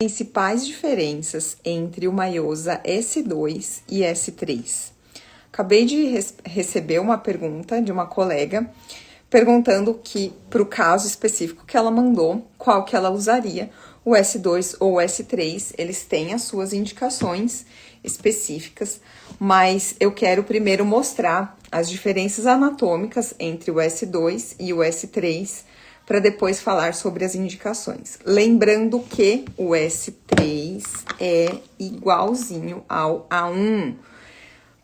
Principais diferenças entre o Maiosa S2 e S3. Acabei de receber uma pergunta de uma colega perguntando que, para o caso específico que ela mandou, qual que ela usaria, o S2 ou o S3. Eles têm as suas indicações específicas, mas eu quero primeiro mostrar as diferenças anatômicas entre o S2 e o S3, para depois falar sobre as indicações. Lembrando que o S3 é igualzinho ao A1,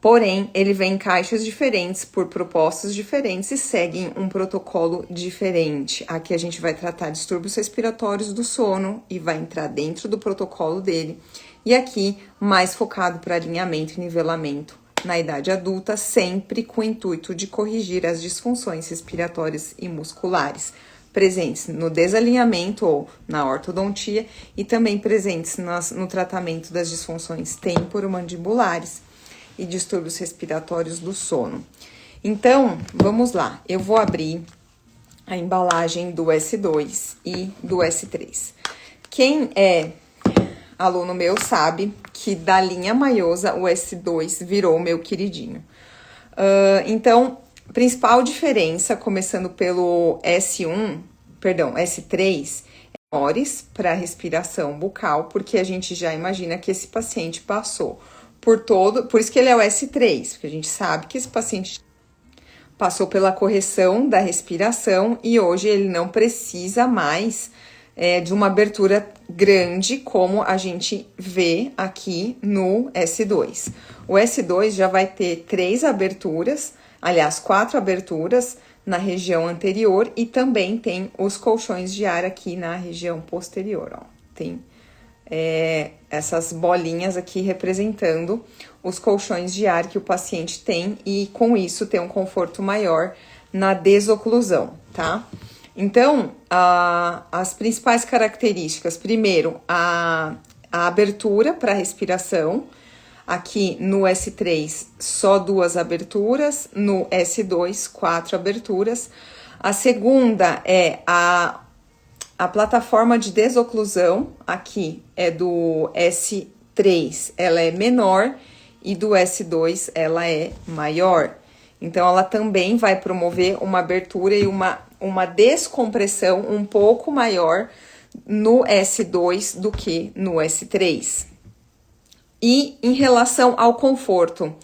porém, ele vem em caixas diferentes, por propostas diferentes e seguem um protocolo diferente. Aqui a gente vai tratar distúrbios respiratórios do sono e vai entrar dentro do protocolo dele. E aqui, mais focado para alinhamento e nivelamento na idade adulta, sempre com o intuito de corrigir as disfunções respiratórias e musculares, presentes no desalinhamento ou na ortodontia e também presentes no tratamento das disfunções temporomandibulares e distúrbios respiratórios do sono. Então, vamos lá. Eu vou abrir a embalagem do S2 e do S3. Quem é aluno meu sabe que da linha Maiosa o S2 virou o meu queridinho. Então, principal diferença, começando pelo S3, menores para respiração bucal, porque a gente já imagina que esse paciente passou por isso que ele é o S3, porque a gente sabe que esse paciente passou pela correção da respiração e hoje ele não precisa mais de uma abertura grande, como a gente vê aqui no S2. O S2 já vai ter 4 aberturas na região anterior e também tem os colchões de ar aqui na região posterior, ó. Tem essas bolinhas aqui representando os colchões de ar que o paciente tem e com isso tem um conforto maior na desoclusão, tá? Então, as principais características, primeiro, a abertura para respiração. Aqui no S3, só 2 aberturas, no S2, 4 aberturas. A segunda é a plataforma de desoclusão, aqui é do S3, ela é menor, e do S2 ela é maior. Então, ela também vai promover uma abertura e uma descompressão um pouco maior no S2 do que no S3. E em relação ao conforto,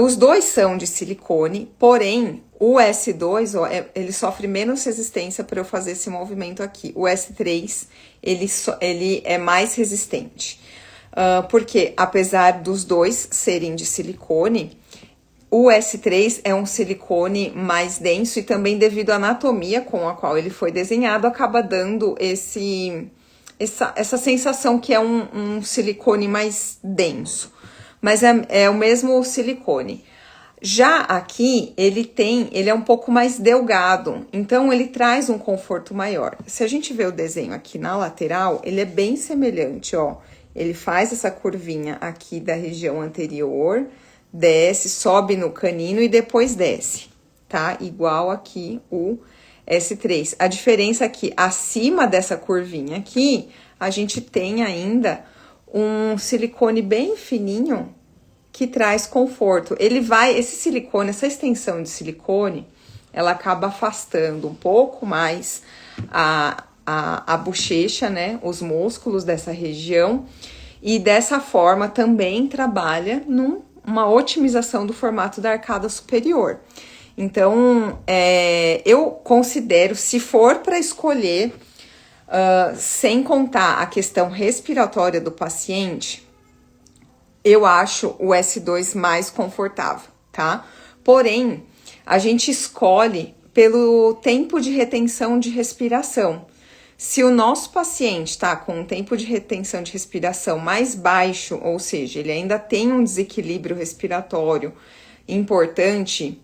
os dois são de silicone, porém o S2, ele sofre menos resistência para eu fazer esse movimento aqui. O S3, ele é mais resistente, porque apesar dos dois serem de silicone, o S3 é um silicone mais denso e também devido à anatomia com a qual ele foi desenhado, acaba dando essa sensação que é um silicone mais denso, mas é o mesmo silicone. Já aqui, ele é um pouco mais delgado, então ele traz um conforto maior. Se a gente vê o desenho aqui na lateral, ele é bem semelhante, ó. Ele faz essa curvinha aqui da região anterior, desce, sobe no canino e depois desce, tá? Igual aqui o S3. A diferença é que acima dessa curvinha aqui, a gente tem ainda um silicone bem fininho que traz conforto. Esse silicone, essa extensão de silicone, ela acaba afastando um pouco mais a bochecha, né? Os músculos dessa região. E dessa forma também trabalha numa otimização do formato da arcada superior. Então, eu considero, se for para escolher, sem contar a questão respiratória do paciente, eu acho o S2 mais confortável, tá? Porém, a gente escolhe pelo tempo de retenção de respiração. Se o nosso paciente tá com um tempo de retenção de respiração mais baixo, ou seja, ele ainda tem um desequilíbrio respiratório importante,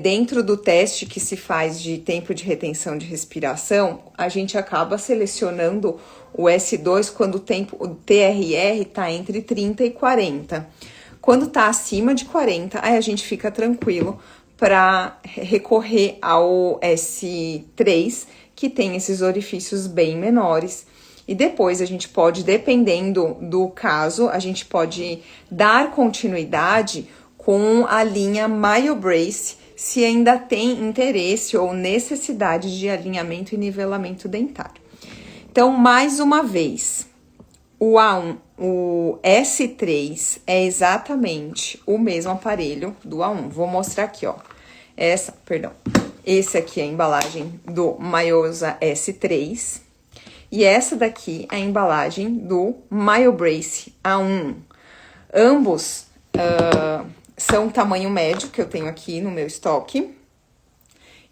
dentro do teste que se faz de tempo de retenção de respiração, a gente acaba selecionando o S2 quando o TRR está entre 30 e 40. Quando está acima de 40, aí a gente fica tranquilo para recorrer ao S3, que tem esses orifícios bem menores e depois a gente pode, dependendo do caso, a gente pode dar continuidade com a linha MyoBrace, se ainda tem interesse ou necessidade de alinhamento e nivelamento dentário. Então, mais uma vez, o A1, o S3 é exatamente o mesmo aparelho do A1. Vou mostrar aqui, ó. Esse aqui é a embalagem do Myosa S3 e essa daqui é a embalagem do MyoBrace A1. Ambos são tamanho médio que eu tenho aqui no meu estoque.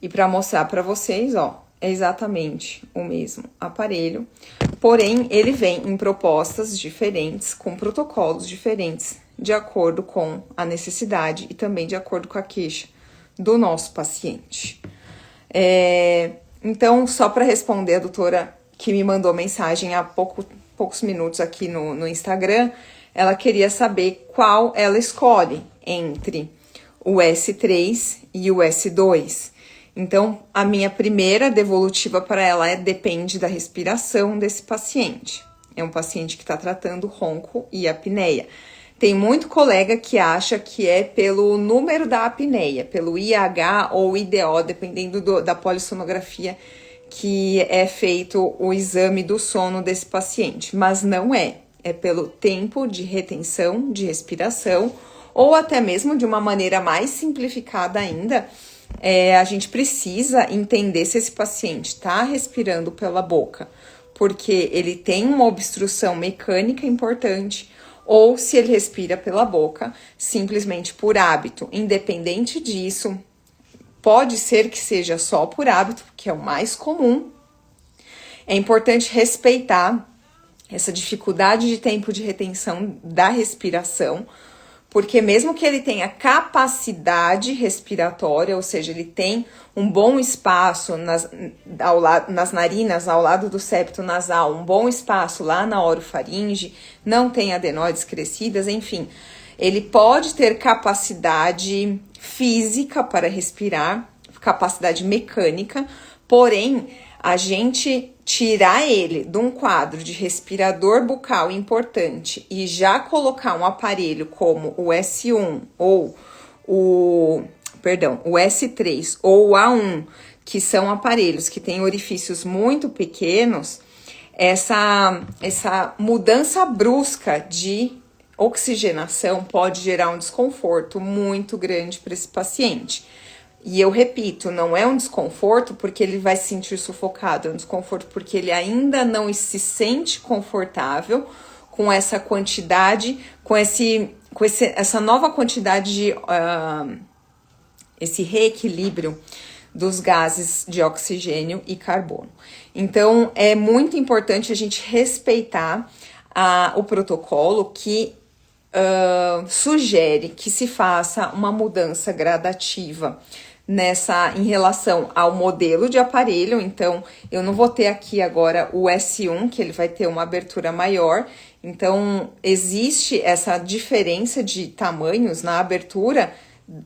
E para mostrar para vocês, ó, é exatamente o mesmo aparelho, porém ele vem em propostas diferentes, com protocolos diferentes, de acordo com a necessidade e também de acordo com a queixa do nosso paciente. Então, só para responder a doutora que me mandou mensagem há poucos minutos aqui no Instagram, ela queria saber qual ela escolhe entre o S3 e o S2. Então, a minha primeira devolutiva para ela depende da respiração desse paciente. É um paciente que está tratando ronco e apneia. Tem muito colega que acha que é pelo número da apneia, pelo IH ou IDO, dependendo da polissonografia que é feito o exame do sono desse paciente. Mas não é. É pelo tempo de retenção de respiração ou até mesmo de uma maneira mais simplificada ainda, a gente precisa entender se esse paciente está respirando pela boca porque ele tem uma obstrução mecânica importante ou se ele respira pela boca simplesmente por hábito. Independente disso, pode ser que seja só por hábito, que é o mais comum. É importante respeitar essa dificuldade de tempo de retenção da respiração, porque mesmo que ele tenha capacidade respiratória, ou seja, ele tem um bom espaço nas narinas, ao lado do septo nasal, um bom espaço lá na orofaringe, não tem adenoides crescidas, enfim, ele pode ter capacidade física para respirar, capacidade mecânica, porém, a gente tirar ele de um quadro de respirador bucal importante e já colocar um aparelho como o S1 ou o S3 ou o A1, que são aparelhos que têm orifícios muito pequenos, essa mudança brusca de oxigenação pode gerar um desconforto muito grande para esse paciente. E eu repito, não é um desconforto porque ele vai se sentir sufocado, é um desconforto porque ele ainda não se sente confortável com essa quantidade, essa nova quantidade de esse reequilíbrio dos gases de oxigênio e carbono. Então, é muito importante a gente respeitar o protocolo que sugere que se faça uma mudança gradativa em relação ao modelo de aparelho. Então, eu não vou ter aqui agora o S1, que ele vai ter uma abertura maior. Então, existe essa diferença de tamanhos na abertura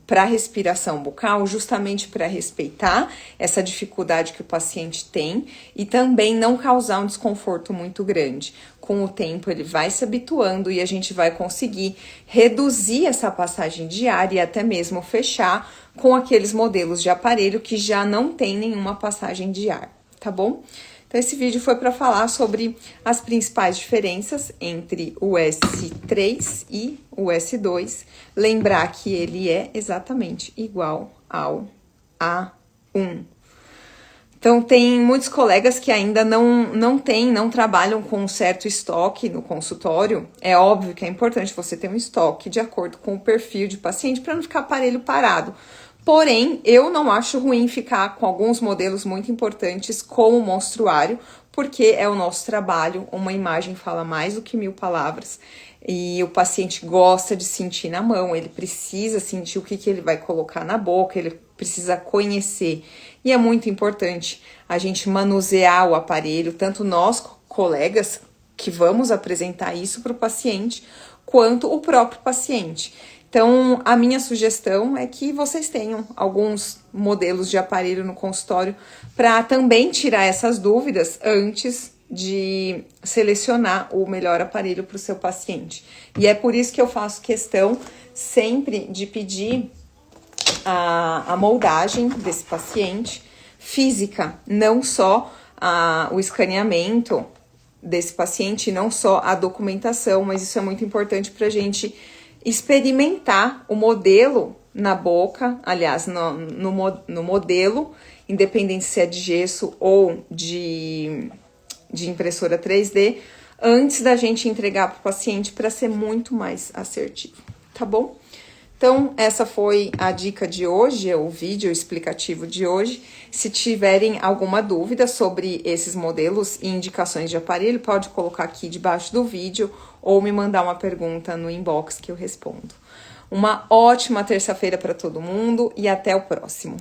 para respiração bucal, justamente para respeitar essa dificuldade que o paciente tem e também não causar um desconforto muito grande. Com o tempo ele vai se habituando e a gente vai conseguir reduzir essa passagem de ar e até mesmo fechar com aqueles modelos de aparelho que já não tem nenhuma passagem de ar, tá bom? Então esse vídeo foi para falar sobre as principais diferenças entre o S3 e o S2. Lembrar que ele é exatamente igual ao A1. Então, tem muitos colegas que ainda não trabalham com um certo estoque no consultório. É óbvio que é importante você ter um estoque de acordo com o perfil de paciente para não ficar aparelho parado. Porém, eu não acho ruim ficar com alguns modelos muito importantes como o monstruário, porque é o nosso trabalho, uma imagem fala mais do que 1000 palavras. E o paciente gosta de sentir na mão, ele precisa sentir o que ele vai colocar na boca, ele precisa conhecer. E é muito importante a gente manusear o aparelho, tanto nós, colegas, que vamos apresentar isso para o paciente, quanto o próprio paciente. Então, a minha sugestão é que vocês tenham alguns modelos de aparelho no consultório para também tirar essas dúvidas antes de selecionar o melhor aparelho para o seu paciente. E é por isso que eu faço questão sempre de pedir a moldagem desse paciente física, não só o escaneamento desse paciente, não só a documentação, mas isso é muito importante para a gente experimentar o modelo na boca, aliás, no modelo, independente se é de gesso ou de impressora 3D, antes da gente entregar para o paciente para ser muito mais assertivo, tá bom? Então, essa foi a dica de hoje, o vídeo explicativo de hoje. Se tiverem alguma dúvida sobre esses modelos e indicações de aparelho, pode colocar aqui debaixo do vídeo ou me mandar uma pergunta no inbox que eu respondo. Uma ótima terça-feira para todo mundo e até o próximo.